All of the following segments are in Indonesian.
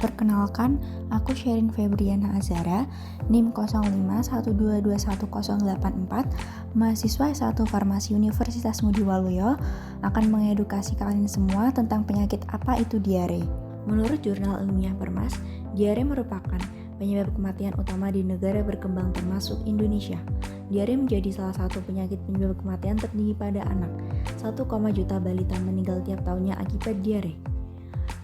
Perkenalkan, aku Sherin Febriana Azara, NIM 0512211084, mahasiswa S1 Farmasi Universitas Ngudi Waluyo, akan mengedukasi kalian semua tentang penyakit apa itu diare. Menurut jurnal ilmiah Permas, diare merupakan penyebab kematian utama di negara berkembang termasuk Indonesia. Diare menjadi salah satu penyakit penyebab kematian tertinggi pada anak. 1, juta balita meninggal tiap tahunnya akibat diare.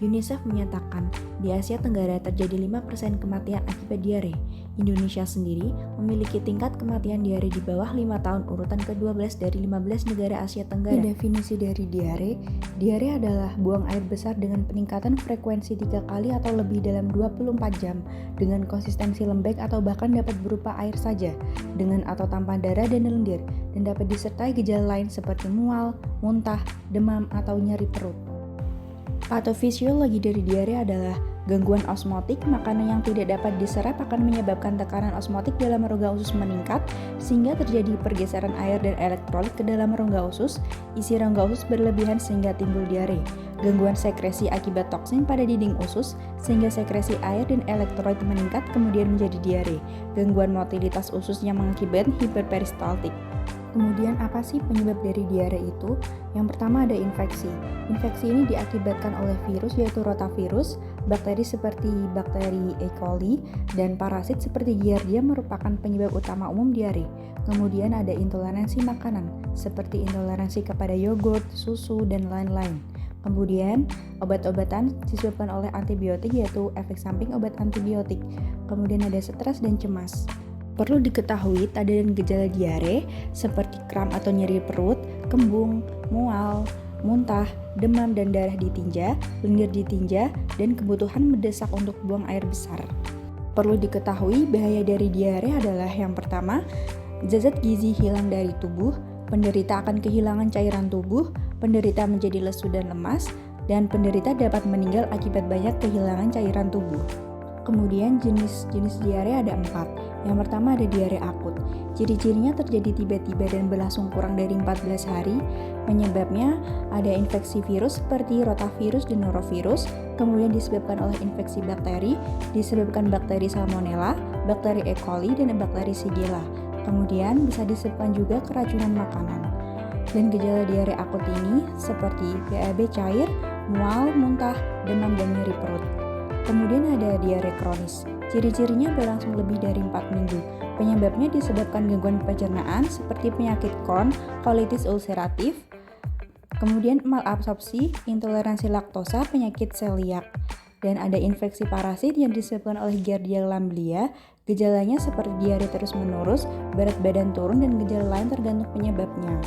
UNICEF menyatakan di Asia Tenggara terjadi 5% kematian akibat diare. Indonesia sendiri memiliki tingkat kematian diare di bawah 5 tahun urutan ke-12 dari 15 negara Asia Tenggara. Definisi dari diare adalah buang air besar dengan peningkatan frekuensi 3 kali atau lebih dalam 24 jam dengan konsistensi lembek atau bahkan dapat berupa air saja dengan atau tanpa darah dan lendir dan dapat disertai gejala lain seperti mual, muntah, demam, atau nyeri perut. Patofisiologi dari diare adalah gangguan osmotik. Makanan yang tidak dapat diserap akan menyebabkan tekanan osmotik dalam rongga usus meningkat sehingga terjadi pergeseran air dan elektrolit ke dalam rongga usus. Isi rongga usus berlebihan sehingga timbul diare. Gangguan sekresi akibat toksin pada dinding usus sehingga sekresi air dan elektrolit meningkat kemudian menjadi diare. Gangguan motilitas usus yang mengakibatkan hiperperistaltik. Kemudian apa sih penyebab dari diare itu? Yang pertama ada infeksi. Infeksi ini diakibatkan oleh virus yaitu rotavirus, bakteri seperti bakteri E. coli, dan parasit seperti Giardia merupakan penyebab utama umum diare. Kemudian ada intoleransi makanan seperti intoleransi kepada yogurt, susu, dan lain-lain. Kemudian obat-obatan disebabkan oleh antibiotik yaitu efek samping obat antibiotik. Kemudian ada stres dan cemas. Perlu diketahui tanda dan gejala diare seperti kram atau nyeri perut, kembung, mual, muntah, demam dan darah di tinja, lendir di tinja, dan kebutuhan mendesak untuk buang air besar. Perlu diketahui bahaya dari diare adalah yang pertama, zat gizi hilang dari tubuh, penderita akan kehilangan cairan tubuh, penderita menjadi lesu dan lemas, dan penderita dapat meninggal akibat banyak kehilangan cairan tubuh. Kemudian jenis diare ada 4. Yang pertama ada diare akut. Ciri-cirinya terjadi tiba-tiba dan berlangsung kurang dari 14 hari. Penyebabnya ada infeksi virus seperti rotavirus dan norovirus, kemudian disebabkan oleh infeksi bakteri, disebabkan bakteri Salmonella, bakteri E. coli, dan bakteri Shigella. Kemudian bisa disebabkan juga keracunan makanan. Dan gejala diare akut ini seperti BAB cair, mual, muntah, demam, dan nyeri perut. Kemudian ada diare kronis. Ciri-cirinya berlangsung lebih dari 4 minggu. Penyebabnya disebabkan gangguan pencernaan seperti penyakit Crohn, kolitis ulceratif, kemudian malabsorpsi, intoleransi laktosa, penyakit celiak, dan ada infeksi parasit yang disebabkan oleh Giardia lamblia. Gejalanya seperti diare terus-menerus, berat badan turun, dan gejala lain tergantung penyebabnya.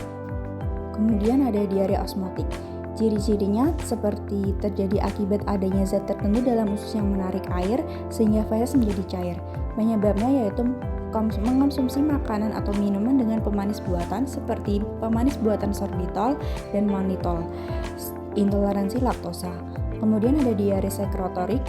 Kemudian ada diare osmotik. Ciri-cirinya seperti terjadi akibat adanya zat tertentu dalam usus yang menarik air sehingga feses menjadi cair. Penyebabnya yaitu mengonsumsi makanan atau minuman dengan pemanis buatan seperti pemanis buatan sorbitol dan mannitol. Intoleransi laktosa. Kemudian ada diare sekrotorik.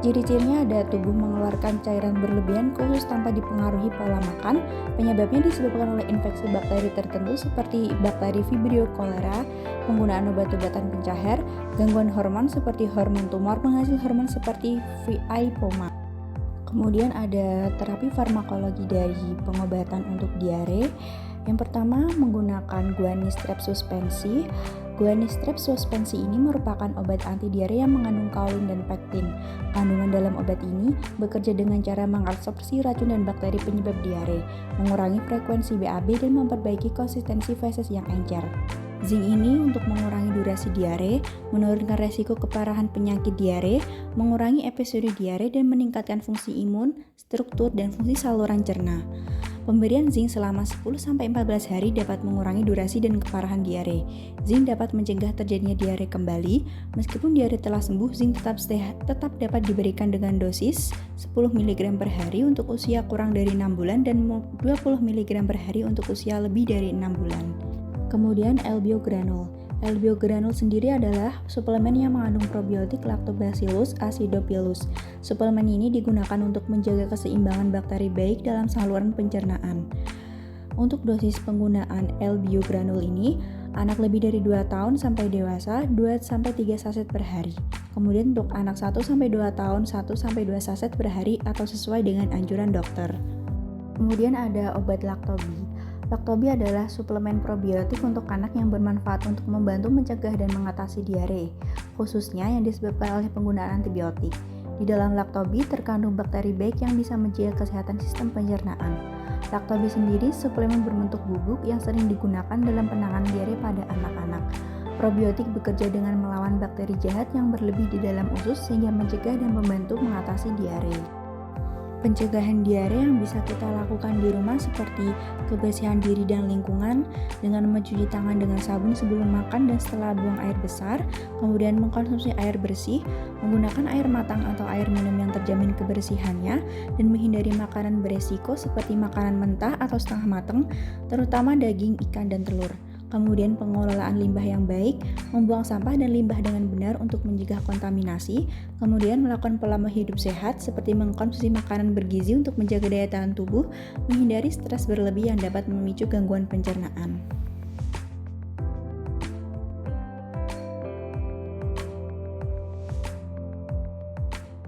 Ciri-cirinya ada tubuh mengeluarkan cairan berlebihan ke usus tanpa dipengaruhi pola makan. Penyebabnya disebabkan oleh infeksi bakteri tertentu seperti bakteri Vibrio cholera, penggunaan obat-obatan pencair, gangguan hormon seperti hormon tumor penghasil hormon seperti VI-POMA. Kemudian ada terapi farmakologi dari pengobatan untuk diare. Yang pertama menggunakan guanis strep suspensi. Guanis strep suspensi ini merupakan obat anti diare yang mengandung kaolin dan pektin. Kandungan dalam obat ini bekerja dengan cara mengabsorpsi racun dan bakteri penyebab diare, mengurangi frekuensi BAB dan memperbaiki konsistensi feses yang encer. Zinc ini untuk mengurangi durasi diare, menurunkan resiko keparahan penyakit diare, mengurangi episode diare dan meningkatkan fungsi imun, struktur, dan fungsi saluran cerna. Pemberian zinc selama 10-14 hari dapat mengurangi durasi dan keparahan diare. Zinc dapat mencegah terjadinya diare kembali. Meskipun diare telah sembuh, zinc tetap dapat diberikan dengan dosis 10 mg per hari untuk usia kurang dari 6 bulan dan 20 mg per hari untuk usia lebih dari 6 bulan. Kemudian L-Biogranul. L-Biogranul sendiri adalah suplemen yang mengandung probiotik Lactobacillus acidophilus. Suplemen ini digunakan untuk menjaga keseimbangan bakteri baik dalam saluran pencernaan. Untuk dosis penggunaan L-Biogranul ini Anak lebih dari 2 tahun sampai dewasa 2-3 saset per hari. Kemudian untuk anak 1-2 tahun 1-2 saset per hari atau sesuai dengan anjuran dokter. Kemudian ada obat Lactobi. Lactobi adalah suplemen probiotik untuk anak yang bermanfaat untuk membantu mencegah dan mengatasi diare, khususnya yang disebabkan oleh penggunaan antibiotik. Di dalam Lactobi terkandung bakteri baik yang bisa menjaga kesehatan sistem pencernaan. Lactobi sendiri suplemen berbentuk bubuk yang sering digunakan dalam penanganan diare pada anak-anak. Probiotik bekerja dengan melawan bakteri jahat yang berlebih di dalam usus sehingga mencegah dan membantu mengatasi diare. Pencegahan diare yang bisa kita lakukan di rumah seperti kebersihan diri dan lingkungan dengan mencuci tangan dengan sabun sebelum makan dan setelah buang air besar, kemudian mengkonsumsi air bersih, menggunakan air matang atau air minum yang terjamin kebersihannya, dan menghindari makanan beresiko seperti makanan mentah atau setengah matang, terutama daging, ikan, dan telur. Kemudian pengelolaan limbah yang baik, membuang sampah dan limbah dengan benar untuk mencegah kontaminasi, kemudian melakukan pola hidup sehat seperti mengkonsumsi makanan bergizi untuk menjaga daya tahan tubuh, menghindari stres berlebih yang dapat memicu gangguan pencernaan.